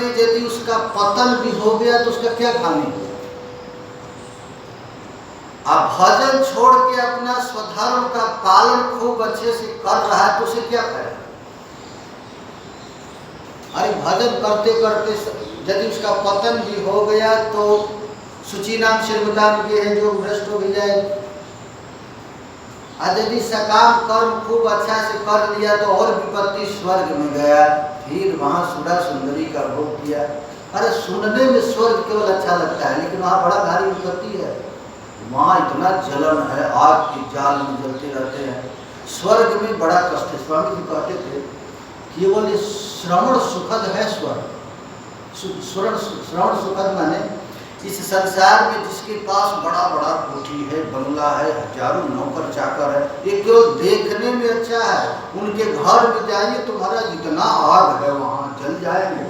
करते यदि उसका पतन भी हो गया तो उसका क्या हानि हो? अब भजन छोड़ के अपना स्वधर्म का पालन खूब अच्छे से कर रहा है तो उसे क्या करें? अरे भजन करते करते यदि उसका पतन भी हो गया तो सूची नाम श्रीमदान के है जो भ्रष्ट हो भी जाए। और यदि सकाम कर्म खूब अच्छा से कर लिया तो और विपत्ति, स्वर्ग में गया, फिर वहाँ सुरा सुंदरी का भोग किया। अरे सुनने में स्वर्ग केवल अच्छा लगता है लेकिन वहाँ बड़ा भारी विपत्ति है। वहाँ इतना जलन है, आग की जाल में जलते रहते हैं। स्वर्ग में बड़ा कष्ट है। स्वामी जी कहते थे केवल ये श्रवण सुखद है स्वर्ग। श्रवण सुखद माने इस संसार में जिसके पास बड़ा बड़ा कोठी है, बंगला है, हजारों नौकर चाकर है, ये केवल देखने में अच्छा है। उनके घर में जाइए तो महाराज इतना आग है वहाँ जल जाएंगे।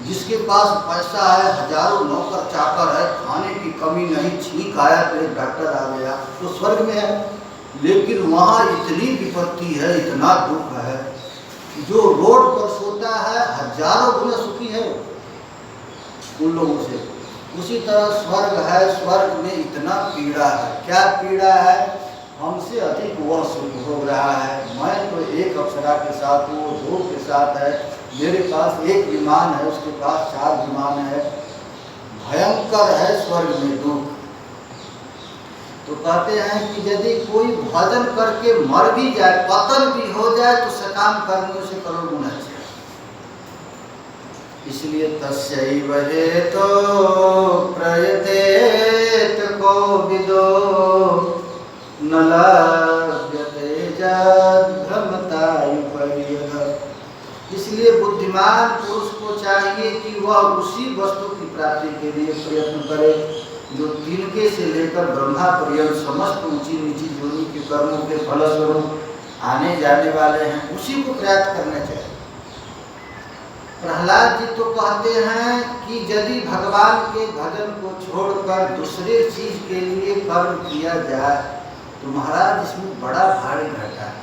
जिसके पास पैसा है, हजारों नौकर चाकर है, खाने की कमी नहीं, छींक आया तो एक डॉक्टर आ गया तो स्वर्ग में है। लेकिन वहाँ इतनी विपत्ति है, इतना दुख है, जो रोड पर सोता है हजारों गुना सुखी है उन लोगों से। उसी तरह स्वर्ग है, स्वर्ग में इतना पीड़ा है। क्या पीड़ा है? हमसे अधिक वह सुख भोग रहा है। मैं तो एक अप्सरा के साथ हूँ, दो के साथ है, मेरे पास एक विमान है, उसके पास 4 विमान है। भयंकर है स्वर्ग में दुख। तो कहते हैं कि यदि कोई भजन करके मर भी जाए, पतन भी हो जाए तो सकाम कर्मियों से करोड़ गुना अच्छा। इसलिए तस्यैव हेतो प्रयतेत कोविदो न लभ्यते जद्धमतायुपर्यः। इसलिए बुद्धिमान पुरुष को चाहिए कि वह उसी वस्तु की प्राप्ति के लिए प्रयत्न करे जो तिनके से लेकर ब्रह्मा पर्यंत समस्त ऊंची नीची योनि के कर्मों के फलस्वरूप आने जाने वाले हैं, उसी को प्रयास करना चाहिए। प्रहलाद जी तो कहते हैं कि यदि भगवान के भजन को छोड़कर दूसरे चीज के लिए कर्म किया जाए तो महाराज इसमें बड़ा भारी घाटा है।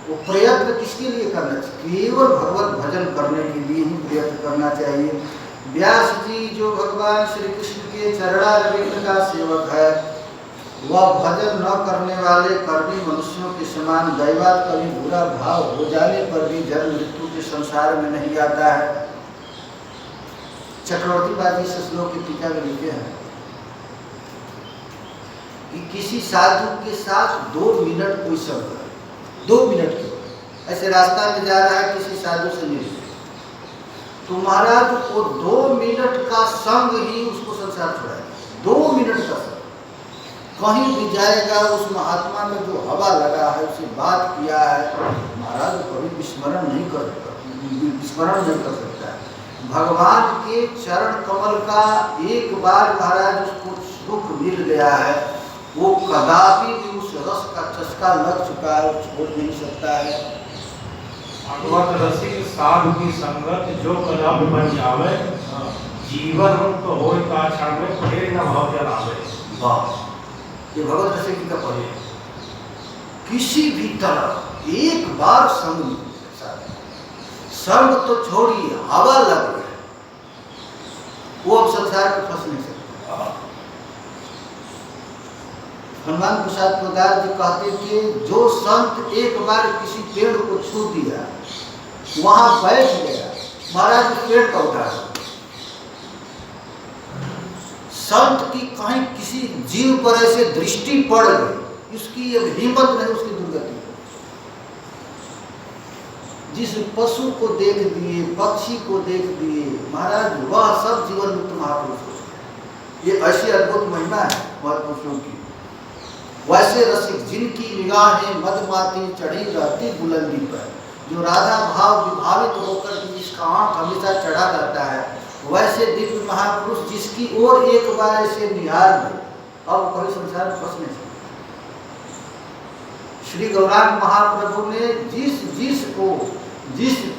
वो प्रयत्न किसके लिए करना चाहिए? केवल भगवत भजन करने के लिए ही प्रयत्न करना चाहिए। व्यास जी जो भगवान श्री कृष्ण के चरणारविंद का सेवक है, वह भजन न करने वाले कर्मी मनुष्यों के समान दैवात कभी बुरा भाव हो जाने पर भी जन्म मृत्यु के संसार में नहीं आता है। चक्रवर्ती बाजी से श्लोक की टीका में लिखे हैं कि किसी साधु के साथ 2 मिनट कोई संग करे, 2 मिनट के ऐसे रास्ता में जा रहा है, किसी साधु से मिले तो महाराज को 2 मिनट का संग ही उसको संसार छुड़ाएगा। 2 मिनट का संग कहीं भी जाएगा, उस महात्मा में जो हवा लगा है, उसे बात किया है, महाराज कभी विस्मरण नहीं कर सकता है। भगवान के चरण कमल का एक बार महाराज उसको सुख मिल गया है, वो कदापि भी उस रस का चस्का लग चुका है, छोड़ नहीं सकता है। भगवत रसिक साधु की संगत जो कदापि बन जावे, जीवन तो होय का क्षण में फिर न भाव जलावे। वाह, ये भगवत रसिक का पद है। किसी भी तरह एक बार संग तो छोड़िए, हवा लग गया, वो अब संसार में फंस नहीं सकता। हनुमान प्रसाद पोदार जी कहते थे जो संत एक बार किसी पेड़ को छू दिया, वहां बैठ गया, महाराज पेड़ का उतार। संत की कहीं किसी जीव पर ऐसे दृष्टि पड़ गई, उसकी अब हिम्मत नहीं, उसकी दुर्गति। जिस पशु को देख दिए, पक्षी को देख दिए, महाराज वह सब जीवन मुक्त महापुरुष हो गए। ये ऐसी अद्भुत महिमा है महापुरुषों की। वैसे रसिक जिनकी निगाहें मदमाती चढ़ी रहती बुलंदी पर, जो राधा भाव विभावित होकर जिसका आंख हमेशा चढ़ा रहता है, वैसे दिव्य महापुरुष जिसकी ओर एक बार ऐसे निहार दे, अब कभी संसार में फंस नहीं सकता। श्री गौरांग महाप्रभु ने जिस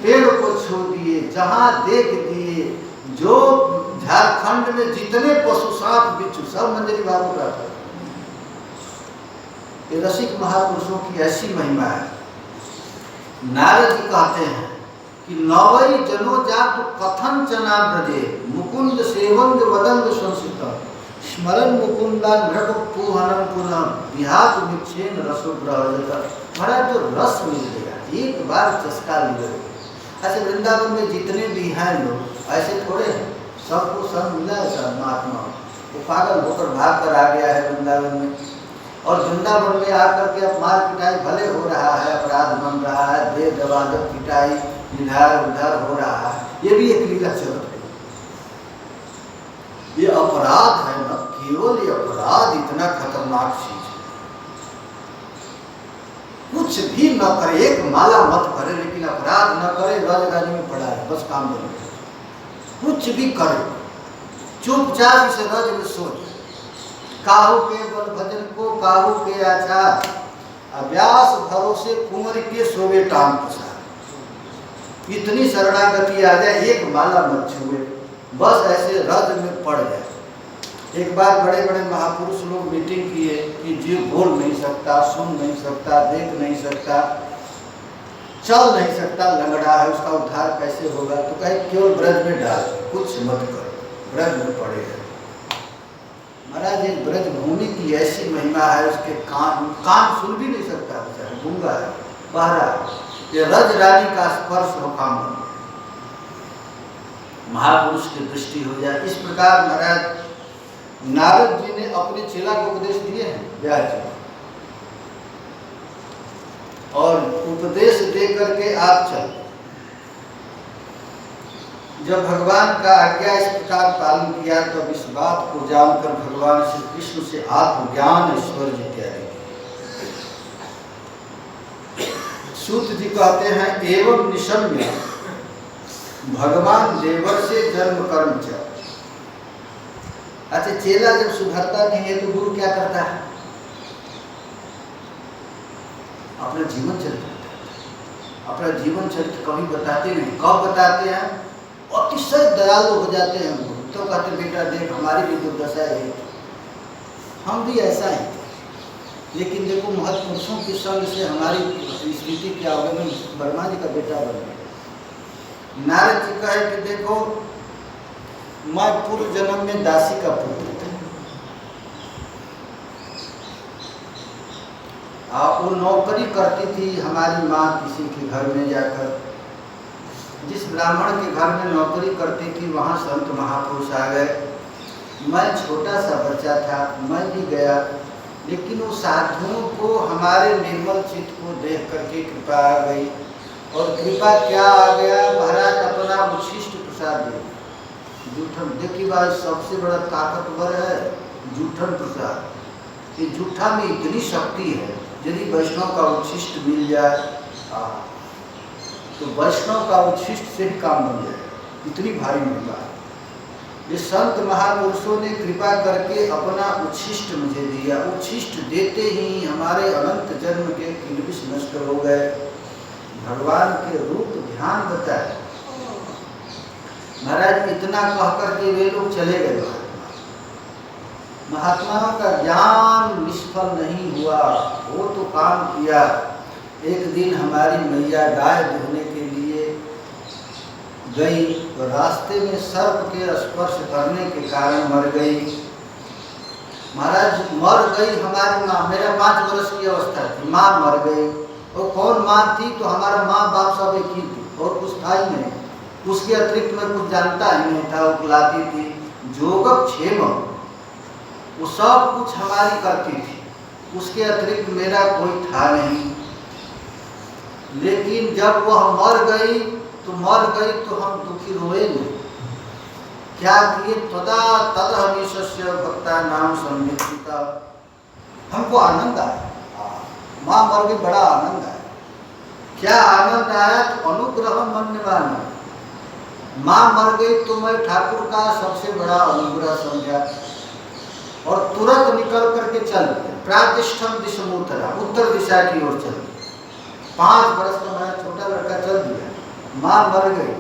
पेड़ को छू दिए, जहां देख दिए, जो झारखंड में जितने पशु सांप बिच्छू सब मंजरी बाबू का था। ये रसिक महापुरुषों की ऐसी महिमा है। नारद जी कहते हैं कि नवई जनो जात कथन चना ब्रजे मुकुंद सेवंद वदंग संसित स्मरण मुकुंदा नृप पूहनम पुनः विहात विक्षेन रसो ब्रहजत। महाराज जो रस मिल गया एक बार चस्का ले गए। ऐसे वृंदावन में जितने भी हैं लोग ऐसे थोड़े हैं, सबको सब मिला है सब महात्मा। वो पागल होकर भाग कर आ गया है वृंदावन में, और वृंदावन में आकर के अब मार पिटाई भले हो रहा है, अपराध बन रहा है, दे दबादब पिटाई इधर उधर हो रहा है, ये भी एक लीला चल रही है। ये अपराध है ना, केवल ये अपराध इतना खतरनाक चीज है। कुछ भी न करे, एक माला मत करे लेकिन अपराध न करे, राजगादी में पड़ा है बस काम बन गया। कुछ भी करे चुपचाप इसे रज में सोच, काहू के बल भजन को काहू के आचार, अभ्यास भरोसे कुंवर के सोवे टांग प्रसार। इतनी शरणागति आ जाए, एक माला मत छुए, बस ऐसे रज में पड़ जाए। एक बार बड़े बड़े महापुरुष लोग मीटिंग किए कि जीव बोल नहीं सकता, सुन नहीं सकता, देख नहीं सकता, चल नहीं सकता, लंगड़ा है, उसका उद्धार कैसे होगा? तो कहे केवल ब्रज में डाल, कुछ मत करो, ब्रज में पड़े रहे। महाराज एक ब्रज भूमि की ऐसी महिमा है, उसके कान सुन भी नहीं सकता, बेचारा गूंगा है, बहरा। ये रज रानी का स्पर्श हो काम बन गया, महापुरुष की दृष्टि हो जाए। इस प्रकार महाराज नारद जी ने अपने चेला को उपदेश दिए हैं व्यास जी, और उपदेश दे करके आप चल। जब भगवान का आज्ञा इस प्रकार पालन किया तो इस बात को जानकर भगवान श्री कृष्ण से आत्मज्ञान ऐश्वर्य इत्यादि। सूत जी कहते हैं एवं निशम्य भगवान देवर से जन्म कर्म च। अच्छा, चेला जब सुधरता नहीं है तो गुरु क्या करता है? अपना जीवन चरित्र, अपना जीवन चरित्र कभी बताते नहीं। कब बताते हैं? अतिशय दयालु हो जाते हैं गुरु, तो कहते बेटा देख हमारी भी दुर्दशा है, हम भी ऐसा ही, लेकिन देखो महत्पुरुषों के संग से हमारी स्थिति क्या हो गई, वर्मा जी का बेटा बन गया। नारद जी कहे कि देखो मैं पूर्व जन्म में दासी का पुत्र था, वो नौकरी करती थी हमारी माँ किसी के घर में जाकर। जिस ब्राह्मण के घर में नौकरी करती थी वहाँ संत महापुरुष आ गए। मैं छोटा सा बच्चा था, मैं भी गया, लेकिन वो साधुओं को हमारे निर्मल चित्त को देख करके कृपा आ गई। और कृपा क्या आ गया? महाराज अपना उच्छिष्ट प्रसाद दे, जूठन। देखिए भाई सबसे बड़ा ताकतवर है जूठन प्रसाद। ये जूठा में इतनी शक्ति है, यदि वैष्णव का उच्छिष्ट मिल जाए तो वैष्णव का उच्छिष्ट से ही काम बन जाए, इतनी भारी महिमा है। ये संत महापुरुषों ने कृपा करके अपना उच्छिष्ट मुझे दिया। उच्छिष्ट देते ही हमारे अनंत जन्म के किलबिश नष्ट हो गए। भगवान के रूप ध्यान बताए। महाराज इतना कह करके वे लोग चले गए। महात्माओं का ज्ञान निष्फल नहीं हुआ, वो तो काम किया। एक दिन हमारी मैया गाय दुहने के लिए गई तो रास्ते में सर्प के स्पर्श करने के कारण मर गई। महाराज मर गई हमारी माँ, मेरा 5 वर्ष की अवस्था थी, माँ मर गई। और कौन माँ थी? तो हमारा माँ बाप सब एक ही थी और कुछ था ही नहीं। उसके अतिरिक्त मैं कुछ जानता ही नहीं था। वो खिलाती थी, योगक्षेम वो सब कुछ हमारी करती थी, उसके अतिरिक्त मेरा कोई था नहीं। लेकिन जब वह मर गई तो हम दुखी रोए नहीं। क्या किए? तदा तद हमेशा भक्ता नाम संवेदिता। हमको आनंद आया, माँ मर गई, बड़ा आनंद आया। क्या आनंद आया? तो अनुग्रह मन्यमाना। माँ मर गई तो मैं ठाकुर का सबसे बड़ा अनुग्रह समझा और तुरंत निकल करके चल गया। प्रातिष्ठम दिशमूतरा, उत्तर दिशा की ओर चल गया। 5 वर्ष का मेरा छोटा लड़का चल दिया, माँ मर गई,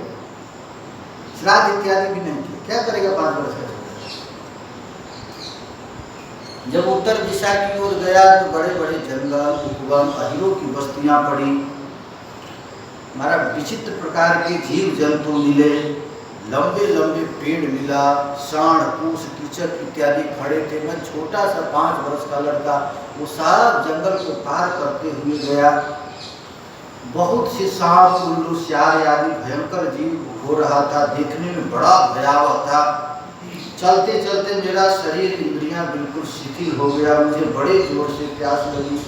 श्राद्ध इत्यादि भी नहीं किया, क्या करेगा 5 वर्ष का छोटा? जब उत्तर दिशा की ओर गया तो बड़े बड़े जंगल, उपवन, अहिरों की बस्तियां पड़ी। हमारा विचित्र प्रकार के जीव जंतु मिले, लंबे लंबे पेड़ मिला, साढ़ पूस कीचड़ इत्यादि खड़े थे। मैं छोटा सा 5 वर्ष का लड़का वो सारा जंगल को पार करते हुए गया। बहुत से सांप उल्लू सियार आदि भयंकर जीव हो रहा था, देखने में बड़ा भयावह था। चलते चलते मेरा शरीर इंद्रियां बिल्कुल शिथिल हो गया। मुझे बड़े जोर से प्यास लगी,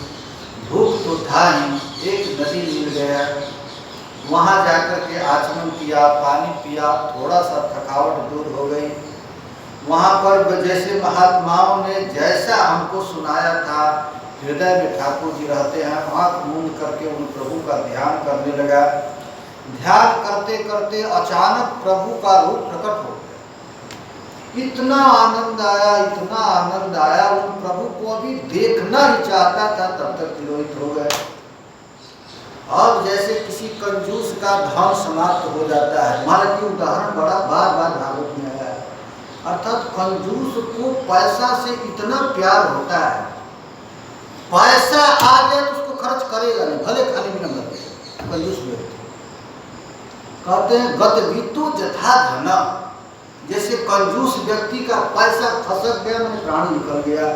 भूख तो था ही। एक नदी मिल गया, वहाँ जाकर के आचमन किया, पानी पिया, थोड़ा सा थकावट दूर हो गई। वहाँ पर जैसे महात्माओं ने जैसा हमको सुनाया था, हृदय में ठाकुर जी रहते हैं, आँख मूंद करके उन प्रभु का ध्यान करने लगा। ध्यान करते करते अचानक प्रभु का रूप प्रकट हो गया। इतना आनंद आया, इतना आनंद आया, उन प्रभु को अभी देखना ही चाहता था, तब तक तिरोहित हो गए। अब जैसे किसी कंजूस का धन समाप्त हो जाता है, हमारा की उदाहरण बड़ा बार बार भागवत में आया है। अर्थात कंजूस को पैसा से इतना प्यार होता है, पैसा आ गया तो उसको खर्च करेगा नहीं, भले खाने में न लगे। कंजूस व्यक्ति कहते हैं गत वित्तो जथा धन, जैसे कंजूस व्यक्ति का पैसा फंसक गया, मैंने प्राण निकल गया,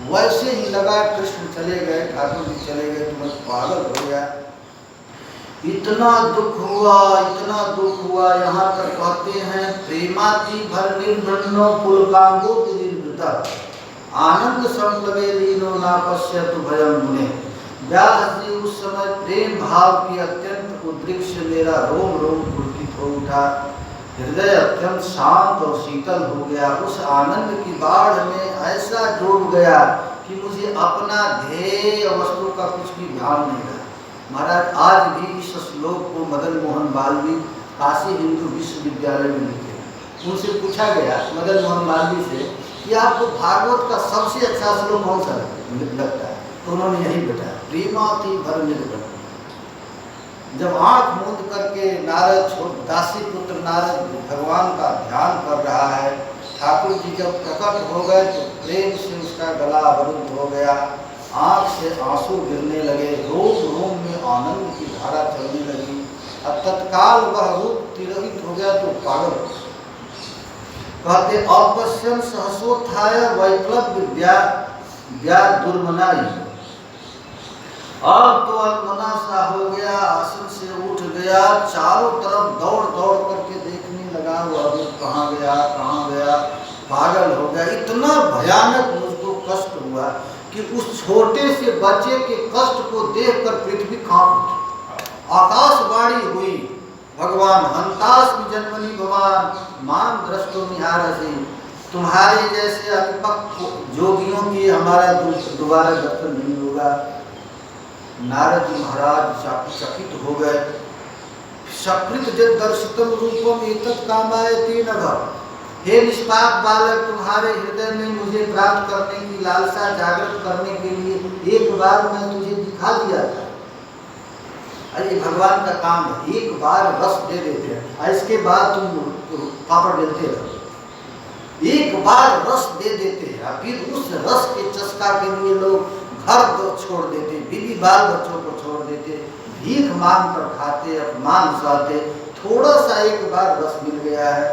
वैसे ही लगा कृष्ण चले गए, ठाकुर जी चले गए, तुम्हें पागल हो गया। इतना दुख हुआ, इतना दुख हुआ। यहाँ तक कहते हैं प्रेमाति भर निर्भन्नो पुलकांगो निर्वृता आनंद संप्लवे लीनो ना पश्यतु भयम मुने। व्यास जी उस समय प्रेम भाव की अत्यंत उद्रिक्त से मेरा रोम रोम पुलकित हो उठा, हृदय अत्यंत शांत और शीतल हो गया। उस आनंद की बाढ़ में ऐसा डूब गया कि मुझे अपना ध्येय वस्तु का कुछ भी ध्यान नहीं रहा। महाराज आज भी इस श्लोक को मदन मोहन मालवीय काशी हिंदू विश्वविद्यालय में लिखे। उनसे पूछा गया मदन मोहन मालवीय से कि आपको भागवत का सबसे अच्छा श्लोक कौन सा लगता है, तो उन्होंने यही बताया, प्रेमाति भर निर्भर। जब आंख मूंद करके नारद दासी पुत्र नारद भगवान का ध्यान कर रहा है, ठाकुर जी जब प्रकट हो गए तो प्रेम से उसका गला अवरुद्ध हो गया, आंख से आंसू गिरने लगे, रोम रोम में आनंद की धारा चलने लगी। अब तत्काल वह रूप तिरोहित हो गया तो पागल हो गया। कहते अपश्यन सहसोत्थाय वैप्लव विद्या दुर्मनाई। अब तो अनमना सा हो गया, आसन से उठ गया, चारों तरफ दौड़ दौड़ करके देखने लगा, वो अभी कहाँ गया, पागल हो गया। इतना भयानक मुझको कष्ट हुआ कि उस छोटे से बच्चे के कष्ट को देखकर पृथ्वी कांप उठी। आकाशवाणी हुई, भगवान हंतास जन्मनि भगवान मान दृष्टो निहारसि। तुम्हारे जैसे अभिपक्त जोगियों की हमारा दोबारा दर्शन नहीं होगा। नारद जी महाराज चकित हो गए। सकृत जब दर्शितम रूपम एतत् कामायते नघ। हे निष्पाप बालक, तुम्हारे हृदय में मुझे प्राप्त करने की लालसा जागृत करने के लिए एक बार मैं तुझे दिखा दिया था। अरे भगवान का काम है, एक बार रस दे देते हैं, इसके बाद तुम पापड़ बेलते रहो। एक बार रस दे देते हैं, फिर उस रस के चस्का के लिए लोग घर छोड़ देते, बीवी बाल बच्चों को छोड़ देते, भीख मांग कर खाते, अपमान सहते। थोड़ा सा एक बार रस मिल गया है,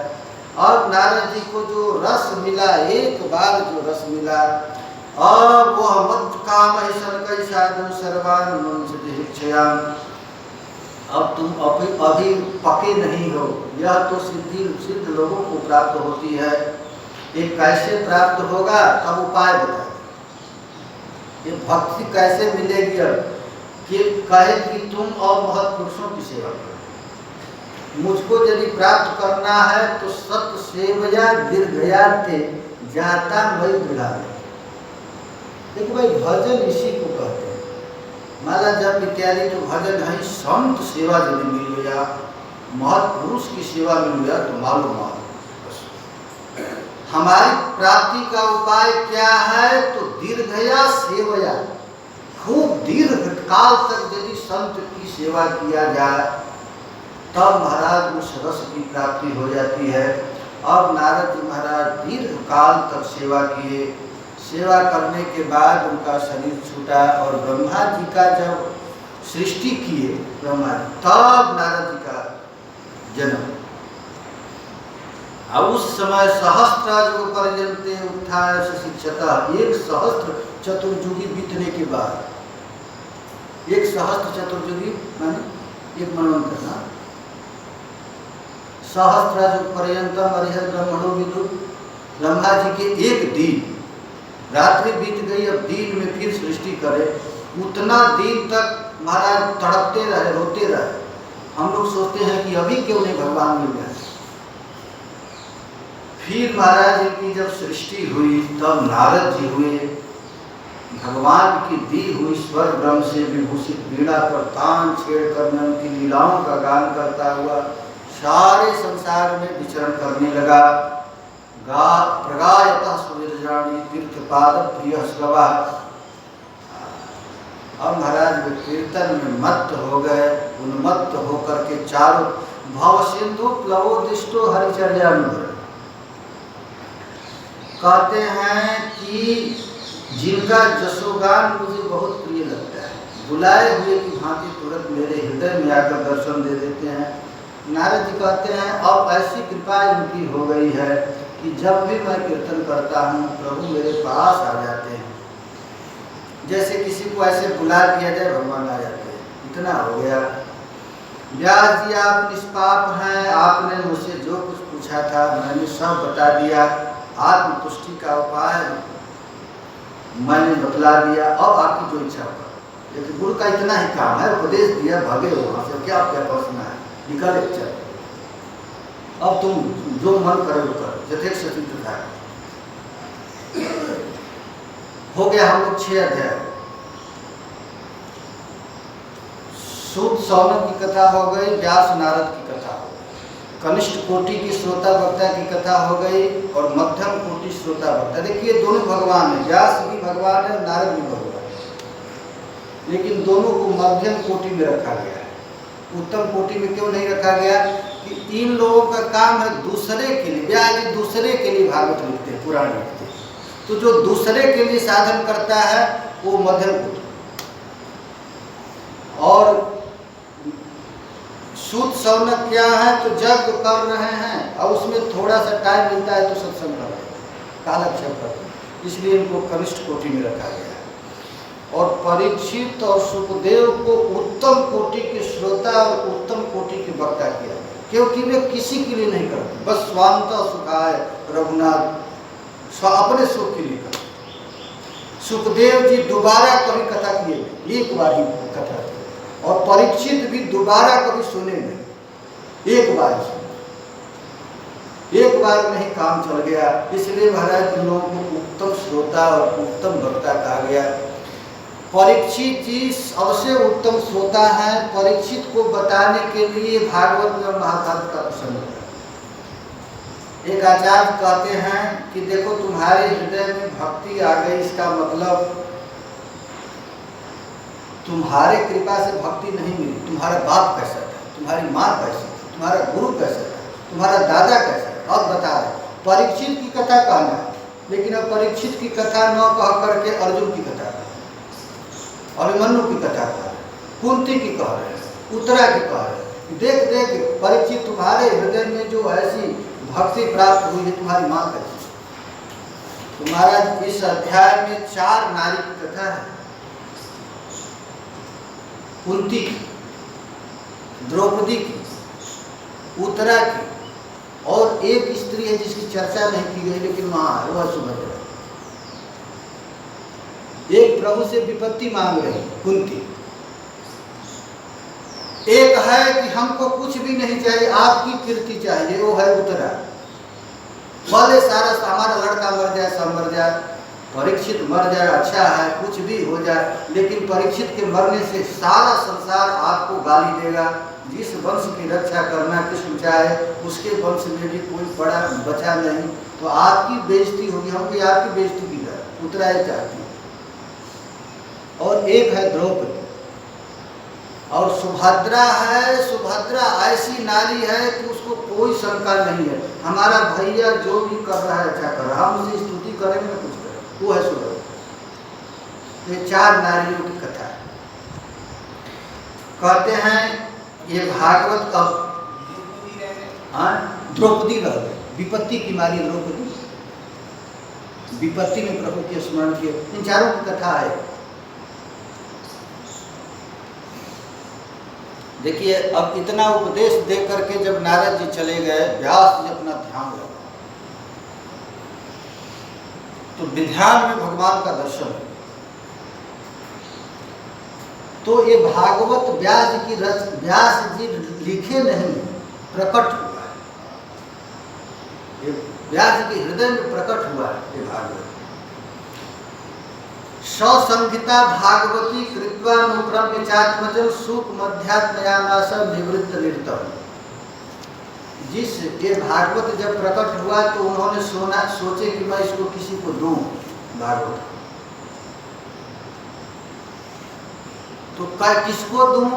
और नारद जी को जो रस मिला, एक बार जो रस मिला, अब वह मत काम कई साधु सर्वान मनुष्य। अब तुम अभी पके नहीं हो, यह तो सिद्ध लोगों को प्राप्त होती है। ये कैसे प्राप्त होगा, तब उपाय बताए। ये भक्ति कैसे मिलेगी? अब कि कहे कि तुम और महत्पुरुषों की सेवा करो। मुझको यदि प्राप्त करना है तो सत्य सेवया दीर्घया थे जाता मई दृढ़ा। देखो भाई, भजन इसी को कहते हैं। माला जब इत्यादि तो भजन है। संत सेवा यदि मिल गया, महत्पुरुष की सेवा मिल गया तो मालूम हमारी प्राप्ति का उपाय क्या है, तो दीर्घया सेवया, खूब दीर्घ काल तक यदि संत की सेवा किया जाए तब महाराज उस रस की प्राप्ति हो जाती है। अब नारद जी महाराज दीर्घ काल तक सेवा किए। सेवा करने के बाद उनका शरीर छूटा और ब्रह्मा जी का जब सृष्टि किए ब्रह्मा जी, तब नारद जी का जन्म। अब उस समय सहस्त्राज पर्यंते उत्थाय शिक्षता, 1 सहस्त्र चतुर्युगी बीतने के बाद, 1 सहस्त्र चतुर्युगी माने 1 मनवंतर ना, सहस्त्राज पर्यंतम अरिहत ब्रह्मणो विदु, ब्रह्मा जी के 1 दिन, रात्रि बीत गई, अब दिन में फिर सृष्टि करे, उतना दिन तक महाराज तड़पते रहे, रोते रहे। हम लोग सोचते हैं कि अभी क्यों नहीं भगवान मिल गए। फिर महाराज जी की जब सृष्टि हुई तब नारद जी हुए, भगवान की दी हुई स्वर ब्रह्म से विभूषित वीणा पर तान छेड़कर मैं उनकी लीलाओं का गान करता हुआ सारे संसार में विचरण करने लगा। गा प्रगायतः सुविरजाणी तीर्थपाद प्रिय स्लवा। अब महाराज वे कीर्तन में मत्त हो गए, उन्मत्त होकर के चारों भव सिंधु प्लवो दिष्टो हरिचर्यानुग्रह। कहते हैं कि जिनका जसोगान मुझे बहुत प्रिय लगता है, बुलाए हुए की भांति तुरंत मेरे हृदय में आकर दर्शन दे देते हैं। नारद जी कहते हैं अब ऐसी कृपा इनकी हो गई है कि जब भी मैं कीर्तन करता हूँ प्रभु मेरे पास आ जाते हैं। जैसे किसी को ऐसे बुला दिया जाए भगवान आ जाते हैं, इतना हो गया। व्यास जी आप निष्पाप हैं, आपने मुझसे जो कुछ पूछा था मैंने सब बता दिया, आत्मतुष्टि का उपाय मैंने बतला दिया, अब आपकी जो इच्छा होगा। लेकिन गुरु का इतना ही काम है, उपदेश दिया भागे वहां से, क्या प्रश्न है, निकल चल, अब तुम जो मन करे वो करो, यथेक्ष चित्त था। हो गया हम लोग 6 अध्याय। सूत सौनक की कथा हो गई, व्यास नारद की कथा हो गई, कनिष्ठ कोटि की श्रोता वक्ता की कथा हो गई और मध्यम कोटि श्रोता वक्ता। देखिए दोनों भगवान है, व्यास भी भगवान है, नारद भी भगवान है, लेकिन दोनों को मध्यम कोटि में रखा गया है। उत्तम कोटि में क्यों नहीं रखा गया कि इन लोगों का काम है दूसरे के लिए, व्यास जी दूसरे के लिए भागवत लिखते हैं, पुराण लिखते हैं, तो जो दूसरे के लिए साधन करता है वो मध्यम कोटि। और सूत सौनक क्या है तो यज्ञ कर रहे हैं और उसमें थोड़ा सा टाइम मिलता है तो सत्संग कर रहे हैं, कालक्षेप करते हैं, इसलिए इनको कनिष्ठ कोटि में रखा गया है। और परीक्षित और सुखदेव को उत्तम कोटि के श्रोता और उत्तम कोटि के वक्ता किया, क्योंकि वे किसी के लिए नहीं करते, बस स्वांत सुखाय रघुनाथ अपने सुख के लिए करते। सुखदेव जी दोबारा कभी कथा किए, एक बार ही कथा की, और परीक्षित भी दोबारा कभी सुने नहीं, एक बार सुने, एक बार में ही काम चल गया। इसलिए महाराज इन लोगों को उत्तम श्रोता और उत्तम वक्ता कहा गया। परीक्षित जी सबसे उत्तम श्रोता है, परीक्षित को बताने के लिए भागवत और महाभारत का प्रसंग है। एक आचार्य कहते हैं कि देखो तुम्हारे हृदय में भक्ति आ गई, इसका मतलब तुम्हारे कृपा से भक्ति नहीं मिली। तुम्हारा बाप कैसा था, तुम्हारी माँ कैसी थी, तुम्हारा गुरु कैसा था, तुम्हारा दादा कैसा था, अब बता रहे। परीक्षित की कथा कहना है, लेकिन अब परीक्षित की कथा न कह करके अर्जुन की कथा कह, अभिमन्यु की कथा कह, कुंती की कह रहे, उत्तरा की कह रहे। देख देख परीक्षित तुम्हारे हृदय में जो ऐसी भक्ति प्राप्त हुई है, तुम्हारी माँ कैसी। तुम्हारा इस अध्याय में 4 नारी की कथा है, कुंती की, द्रौपदी की, उत्तरा की, और एक स्त्री है जिसकी चर्चा नहीं की गई लेकिन वहां है, वह सुभद्रा। एक प्रभु से विपत्ति मांग रही कुंती, एक है कि हमको कुछ भी नहीं चाहिए, आपकी कीर्ति चाहिए, वो है उत्तरा। भले सारा हमारा लड़का मर जाए, सब मर जाए, परीक्षित मर जाए अच्छा है, कुछ भी हो जाए, लेकिन परीक्षित के मरने से सारा संसार आपको गाली देगा। जिस वंश की रक्षा करना कृष्ण चाहे उसके वंश में भी कोई बड़ा बचा नहीं, तो आपकी बेइज्जती होगी, हमको आपकी बेइज्जती की जाए, उत्तरा ही चाहती है। और एक है द्रौपदी, और सुभद्रा है। सुभद्रा ऐसी नारी है कि उसको कोई शंका नहीं है, हमारा भैया जो भी कर रहा है अच्छा कर रहा है, हम उसे स्तुति करेंगे ना कुछ करें, वो है सुभद्रा। ये 4 नारियों की कथा है। कहते हैं ये भागवत अब द्रौपदी रह गई, विपत्ति की मारी द्रौपदी, विपत्ति में प्रभु के स्मरण किए। इन चारों की कथा है। देखिए, अब इतना उपदेश दे करके जब नारद जी चले गए, व्यास जी अपना ध्यान लगा, तो विध्यान में भगवान का दर्शन। तो ये भागवत व्यास जी लिखे नहीं, प्रकट हुआ है। ये व्यास जी के हृदय में प्रकट हुआ है ये भागवत। ससंहिता भागवती कृत्वा नु ब्रह्मचात्मजं सुख मध्यात्मयामास निवृत्त निर्तम। जिस ये भागवत जब प्रकट हुआ तो उन्होंने सोचे कि मैं इसको किसी को दूं भागवत, तो किसको दूं?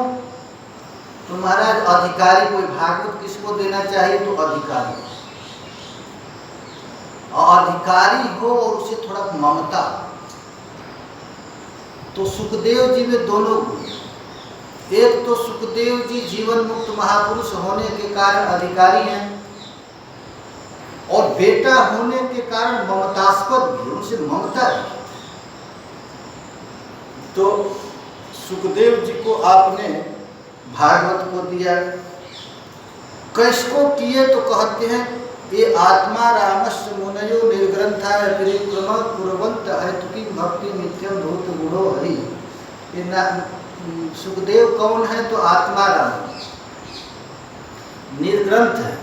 तो महाराज अधिकारी कोई भागवत किसको देना चाहिए? तो अधिकारी, और अधिकारी हो और उसे थोड़ा ममता। तो सुखदेव जी में दोनों गुण। एक तो सुखदेव जी जीवन मुक्त महापुरुष होने के कारण अधिकारी हैं, और बेटा होने के कारण ममतास्पद भी, उनसे ममता है। तो सुखदेव जी को आपने भागवत को दिया। कैसको किए? तो कहते हैं ये आत्मा रामस्य मुनयो निर्ग्रंथाय परिक्रम कुर्वन्त हेतुकी भक्ति नित्यम भूत गुणो हरि। ये सुखदेव कौन है? तो आत्मा राम निर्ग्रंथ है।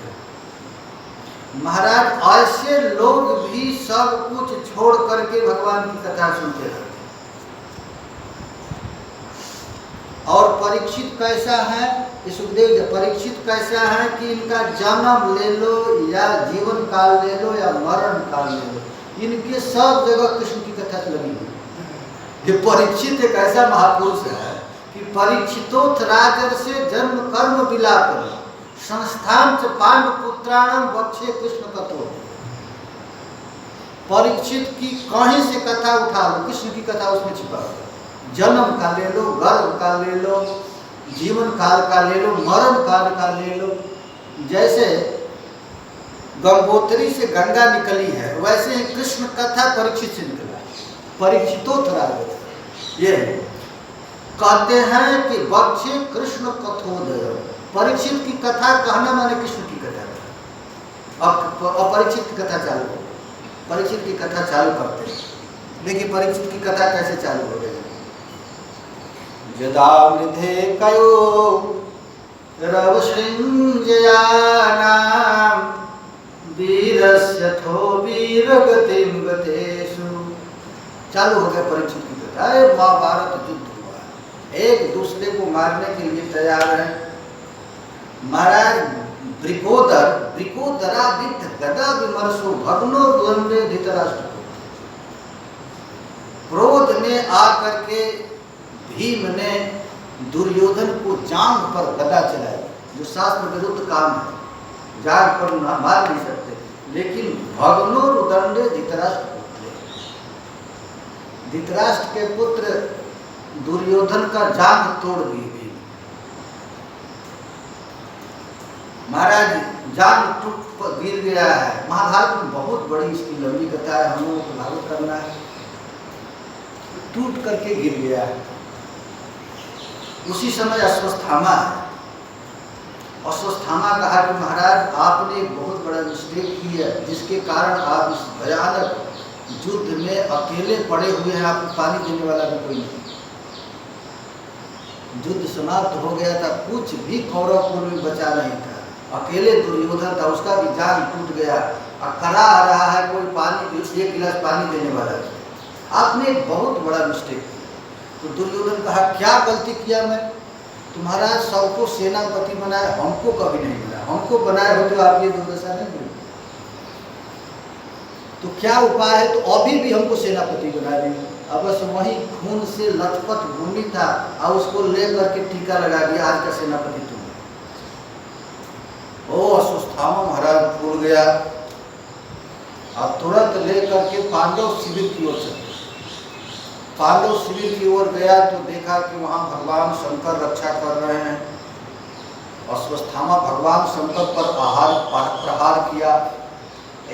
महाराज ऐसे लोग भी सब कुछ छोड़ करके भगवान की कथा सुनते रहते। और परीक्षित कैसा है? ये सुखदेव जी परीक्षित कैसा है कि इनका जन्म ले लो या जीवन काल ले लो या मरण काल ले लो, इनके सब जगह कृष्ण की कथा लगी हुई। ये परीक्षित एक ऐसा महापुरुष है कि परीक्षितोथ राजर्षे जन्म कर्म विलाप संस्थान च पांडव पुत्राणाम वक्षे कृष्ण कथो। परीक्षित की कहीं से कथा उठा लो, कृष्ण की कथा उसमें छिपा हो। जन्म का ले लो, गर्भ का ले लो, जीवन काल का ले लो, मरण काल का ले लो। जैसे गंगोत्री से गंगा निकली है, वैसे ही कृष्ण कथा परीक्षित से निकला। परीक्षितोत्तरागत ये कहते हैं कि बच्चे कृष्ण कथोदय। परीक्षित की कथा कहना माने कृष्ण की कथा। अब परीक्षित की कथा चालू, परीक्षित की कथा चालू करते हैं। देखिए परीक्षित की कथा कैसे चालू हो गई। यदा मृधे कयो रव श्रृंजयानाम वीरस्यथो वीरगतिं गतेषु। चालू हो गया परीक्षित की कथा। महाभारत युद्ध हुआ, एक दूसरे को मारने के लिए तैयार है। महाराज ब्रिकोदरादित्य गदा विमर्शो भग्नो द्वंद्वे धृतराष्ट्र। क्रोध में आकर के भीम ने दुर्योधन को जांघ पर गदा चलाई, जो शास्त्र विरुद्ध काम है, जांघ पर मार नहीं सकते। लेकिन भग्नो रुदंडे धृतराष्ट्र पुत्र, धृतराष्ट्र के पुत्र दुर्योधन का जांघ तोड़ दिए भीम। महाराज जांघ टूट गिर गया है। महाभारत में बहुत बड़ी इसकी लंबी कथा है, हम लोगों को लागू करना है। टूट करके गिर गया है। उसी समय अश्वत्थामा है। अश्वत्थामा कहा कि महाराज आपने एक बहुत बड़ा मिस्टेक की है, जिसके कारण आप इस भयानक युद्ध में अकेले पड़े हुए हैं, आपको पानी देने वाला भी कोई नहीं। युद्ध समाप्त हो गया था, कुछ भी कौरव कुल में बचा नहीं था, अकेले दुर्योधन था, उसका भी जान टूट गया और करा आ रहा है कोई पानी, एक गिलास पानी देने वाला है। आपने एक बहुत बड़ा मिस्टेक किया। तो दुर्योधन कहा क्या गलती किया मैं? तुम्हारा सबको सेनापति बनाया, हमको कभी नहीं बनाया। हमको बनाए हो तो आप ये दुर्दशा नहीं मिली। तो क्या उपाय है? तो अभी भी हमको सेनापति बना देंगे। अब बस वही खून से लथपथ भूमि था और उसको लेकर के टीका लगा दिया, आज का सेनापति तुम। ओ अश्वत्थामा महाराज फूल गया। अब तुरंत लेकर के पांडव शिविर की ओर चले। पांडव शिविर की ओर गया तो देखा कि वहां भगवान शंकर रक्षा कर रहे हैं। अश्वत्थामा भगवान शंकर पर प्रहार किया,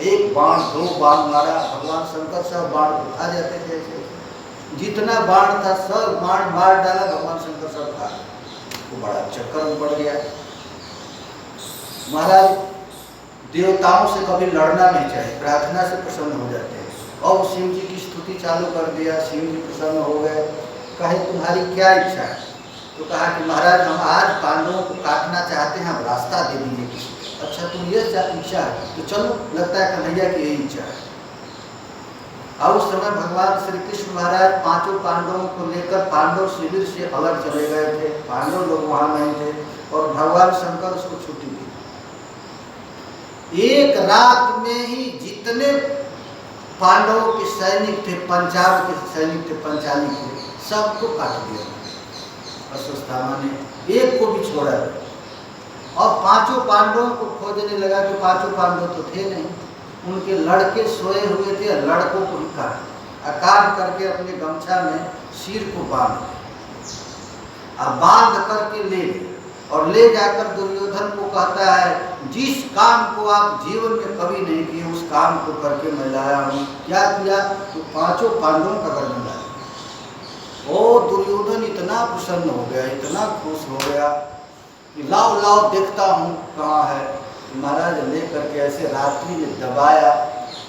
एक बाण दो बाण मारा, भगवान शंकर सब बाण उठा जाते थे। जितना बाण था सब बाण मार डाला, भगवान शंकर सब खा, वो बड़ा चक्कर में पड़ गया। महाराज देवताओं से कभी लड़ना नहीं चाहिए, प्रार्थना से प्रसन्न हो जाते हैं। अब शिव जी की स्तुति चालू कर दिया, शिव जी प्रसन्न हो गए, कहे तुम्हारी क्या इच्छा है? तो कहा कि महाराज हम आज पांडवों को काटना चाहते हैं, हम रास्ता दे दीजिए किसी। अच्छा तुम ये इच्छा है तो चलो, लगता है कन्हैया की यही इच्छा है। और उस समय भगवान श्री कृष्ण महाराज पांचों पांडवों को लेकर पांडव शिविर से अलग चले गए थे, पांडव लोग वहां नहीं थे, और भगवान शंकर उसको छुट्टी दी। एक रात में ही जितने पांडवों के सैनिक थे, पंचाल के सैनिक थे, पंचाली के, सबको काट दिया अश्वत्थामा ने, एक को भी छोड़ा नहीं। और पांचों पांडवों को खोजने लगा तो पांचों पांडव तो थे नहीं, उनके लड़के सोए हुए थे, लड़कों को ही काट करके अपने गमछा में सिर को बांध करके ले गए, और ले जाकर दुर्योधन को कहता है जिस काम को आप जीवन में कभी नहीं किए उस काम को करके मैं लाया हूँ। क्या किया? तो पांचों पांडवों का गर्दन लाया। ओ दुर्योधन इतना प्रसन्न हो गया, इतना खुश हो गया कि लाओ लाओ देखता हूँ कहाँ है। महाराज ले करके ऐसे रात्रि में दबाया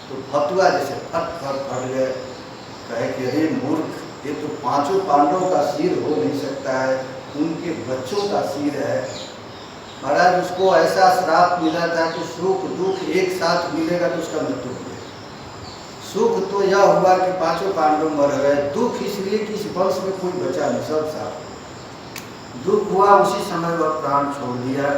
तो फतुआ जैसे फट गए। कहे कि अरे मूर्ख, ये तो पांचों पांडवों का सिर हो नहीं सकता है, उनके बच्चों का सिर है। महाराज उसको ऐसा श्राप मिला था कि सुख दुख एक साथ मिलेगा तो उसका मृत्यु हो गया। सुख तो यह हुआ कि पांचों पांडव मर गए, दुख इसलिए कि इस वंश में कोई बचा नहीं, सब साथ। दुख हुआ उसी समय वह प्राण छोड़ दिया।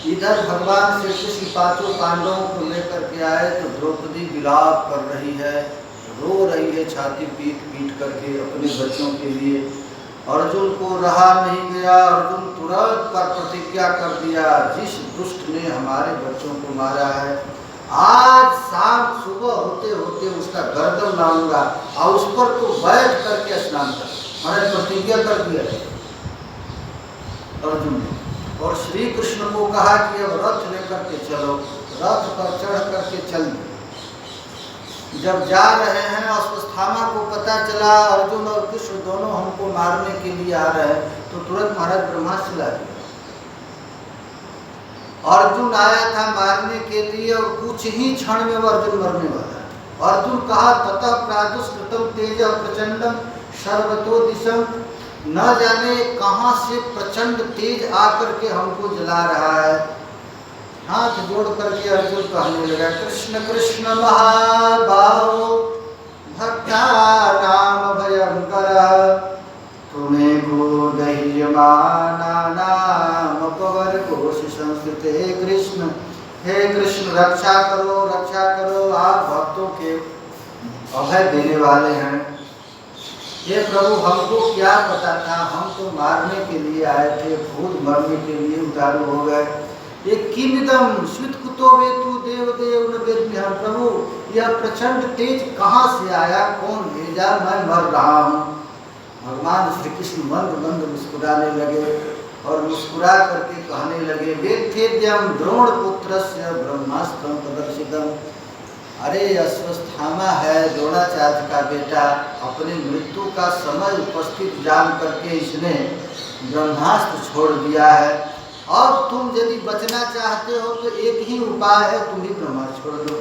इधर भगवान श्री कृष्ण पांचों पांडवों को लेकर के आए तो द्रौपदी विलाप कर रही है, रो रही है छाती पीट पीट करके अपने बच्चों के लिए। अर्जुन को रहा नहीं गया, अर्जुन तुरंत पर प्रतिज्ञा कर दिया जिस दुष्ट ने हमारे बच्चों को मारा है आज शाम सुबह होते होते उसका गर्दन लाऊंगा और उस पर तो बैठ करके स्नान कर। मैंने प्रतिज्ञा कर दिया अर्जुन ने। और श्री कृष्ण को कहा कि अब रथ लेकर के चलो, रथ पर चढ़ करके चल। जब जा रहे हैं अश्वत्थामा को पता चला अर्जुन और कृष्ण दोनों हमको मारने के लिए आ रहे हैं, तो तुरंत महाराज ब्रह्मास्त्र ला दिया। अर्जुन आया था मारने के लिए और कुछ ही क्षण में वो अर्जुन मरने वाला है। अर्जुन कहा ततः प्रादुष्कृतम तेज प्रचंडम सर्वतो दिशम, न जाने कहां से प्रचंड तेज आकर के हमको जला रहा है। हाथ जोड़ करके अर्जुन कहने लगा कृष्ण कृष्ण महाबाहो भक्ता नाम भयंकर तुम्हें को दह्यमाना नाम पवर कोश संस्कृत। हे कृष्ण, हे कृष्ण रक्षा करो, आप भक्तों के अभय देने वाले हैं। हे प्रभु हमको क्या पता था, हम तो मारने के लिए आए थे, खुद मरने के लिए उतारू हो गए। ये किमिदम स्वितकुतो वेतु देव देव न वेद्यहम, प्रभु यह प्रचंड तेज कहाँ से आया, कौन भेजा, मैं मर रहा हूँ। भगवान श्री कृष्ण मंद मंद मुस्कुराने लगे और मुस्कुरा करके कहने लगे वेद्यम द्रोण पुत्रस्य ब्रह्मास्त्रम प्रदर्शितम। अरे अश्वत्थामा है द्रोणाचार्य का बेटा, अपनी मृत्यु का समय उपस्थित जान करके इसने ब्रह्मास्त्र छोड़ दिया है। और तुम यदि बचना चाहते हो तो एक ही उपाय है, तुम ही ब्रह्मास्त्र छोड़ दो,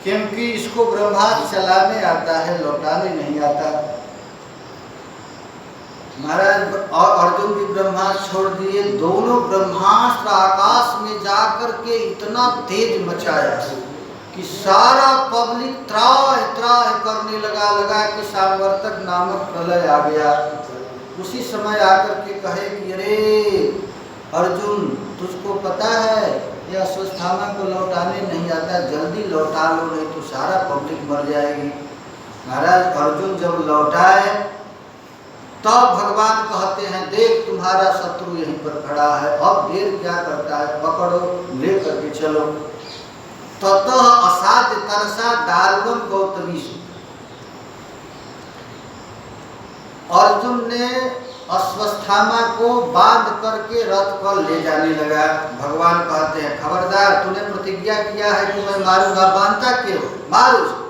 क्योंकि इसको ब्रह्मास्त्र चलाने आता है, लौटाने नहीं आता। महाराज और अर्जुन भी ब्रह्मास्त्र छोड़ दिए। दोनों ब्रह्मास्त्र आकाश में जाकर के इतना तेज मचाया कि सारा पब्लिक त्राह त्राह करने लगा कि सामवर्तक नामक प्रलय आ गया। उसी समय आकर के कहे कि अरे अर्जुन, तुझको पता है ये अश्वत्थामा को लौटाने नहीं आता, जल्दी लौटा लो नहीं तो सारा पब्लिक मर जाएगी। महाराज अर्जुन जब लौटाए तब भगवान कहते हैं देख तुम्हारा शत्रु यहीं पर खड़ा है, अब देर क्या करता है, पकड़ो ले करके चलो। ततः असाध्य तरसा दारुणम गौतमी। अर्जुन ने अश्वत्थामा को बांध करके रथ पर ले जाने लगा। भगवान कहते हैं खबरदार, तूने प्रतिज्ञा किया है कि मैं मारूंगा, बांधता क्यों, मार उसको।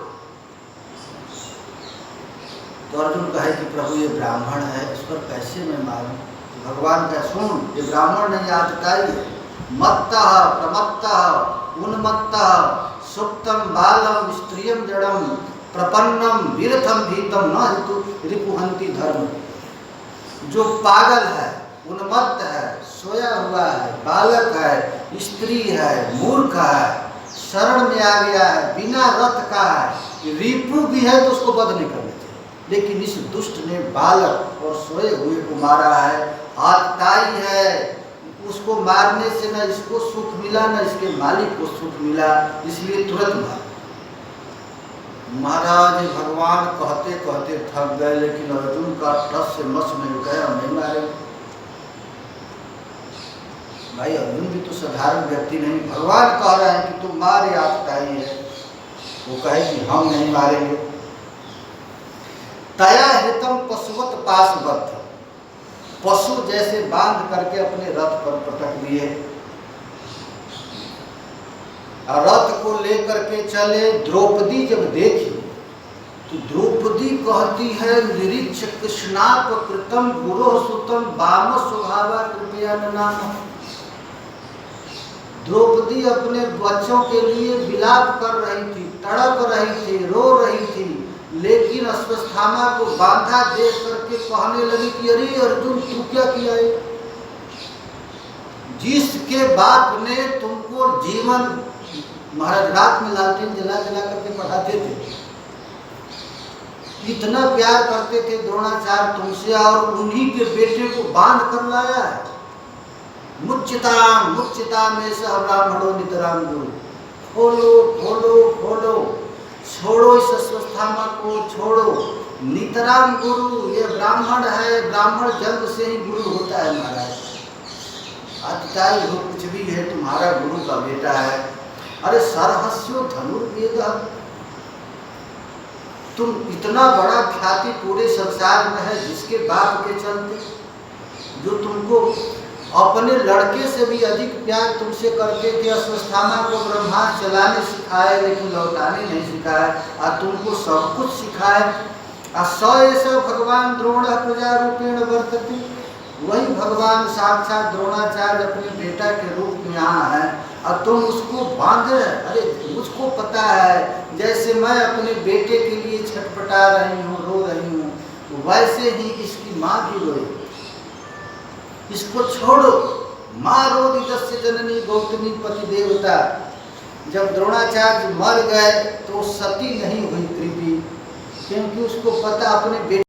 तो अर्जुन कहे कि प्रभु ये ब्राह्मण है, इस पर कैसे मैं मारूं। तो भगवान का सुन, ये ब्राह्मण नहीं आतताई है, मत्तः प्रमत्तः उन्मत्तः सुप्तम बालम स्त्रियम जड़म प्रपन्नम विरथम भीतम न हेतु रिपुहंति धर्म। जो पागल है, उन्मत्त है, सोया हुआ है, बालक है, स्त्री है, मूर्ख है, शरण में आ गया है, बिना रथ का है, रिपु भी है तो उसको वध नहीं करना चाहिए। लेकिन इस दुष्ट ने बालक और सोए हुए को मारा है, आतताई है, उसको मारने से न इसको सुख मिला न इसके मालिक को सुख मिला, इसलिए तुरंत मार। महाराज भगवान कहते कहते थक गए, लेकिन अर्जुन का टस से मस नहीं गया, नहीं मारे। भाई अर्जुन भी तो साधारण व्यक्ति नहीं, भगवान कह रहे हैं कि तुम मारे, आतताई है, वो कहे कि हम नहीं मारेंगे। तया हितम पशुवत पाशबद्ध, पशु जैसे बांध करके अपने रथ पर पटक दिए, रथ को लेकर के चले। द्रौपदी जब देखी तो द्रौपदी कहती है निरीक्ष कृष्णापकृतम गुरो सुतम वाम स्वभावा कृपया नाम। द्रौपदी अपने बच्चों के लिए विलाप कर रही थी, तड़प रही थी, रो रही थी, लेकिन अश्वत्थामा को बांधा देख करके कहने लगी कि अरे अर्जुन तू क्या किया है, जिसके बाप ने तुमको जीवन, महाराज रात में लालटेन जला जला करके पढ़ाते थे, इतना प्यार करते थे द्रोणाचार्य तुमसे, और उन्हीं के बेटे को बांध कर लाया है। मुच्चिताम मुच्चिताम ऐसा ब्राह्मणों नितराम गुरु, खोलो खोलो खोलो, छोड़ो इस अश्वत्थामा को, छोड़ो। नितराम गुरु, ये ब्राह्मण है, ब्राह्मण जन्म से ही गुरु होता है महाराज। अतिताई हो कुछ भी है, तुम्हारा गुरु का बेटा है। अरे सरहस्यो धनुर्वेद, तुम इतना बड़ा ख्याति पूरे संसार में है, जिसके बाप के चलते, जो तुमको अपने लड़के से भी अधिक प्यार तुमसे करते थे। अश्वत्थामा को ब्रह्मास्त्र चलाने सिखाए लेकिन लौटाने नहीं सिखाए, और तुमको सब कुछ सिखाए। स ऐसा भगवान द्रोण प्रजा रूपेण वर्तते, वही भगवान साक्षात द्रोणाचार्य अपने बेटा के रूप में यहाँ है, और तुम उसको बांधे। अरे मुझको पता है, जैसे मैं अपने बेटे के लिए छटपटा रही हूँ, रो रही हूँ, वैसे ही इसकी माँ भी रोए। इसको छोड़ो, मारो दिदस्य जननी गौतमी पति देवता। जब द्रोणाचार्य मर गए तो सती नहीं हुई कृपी, क्योंकि उसको पता अपने बेटे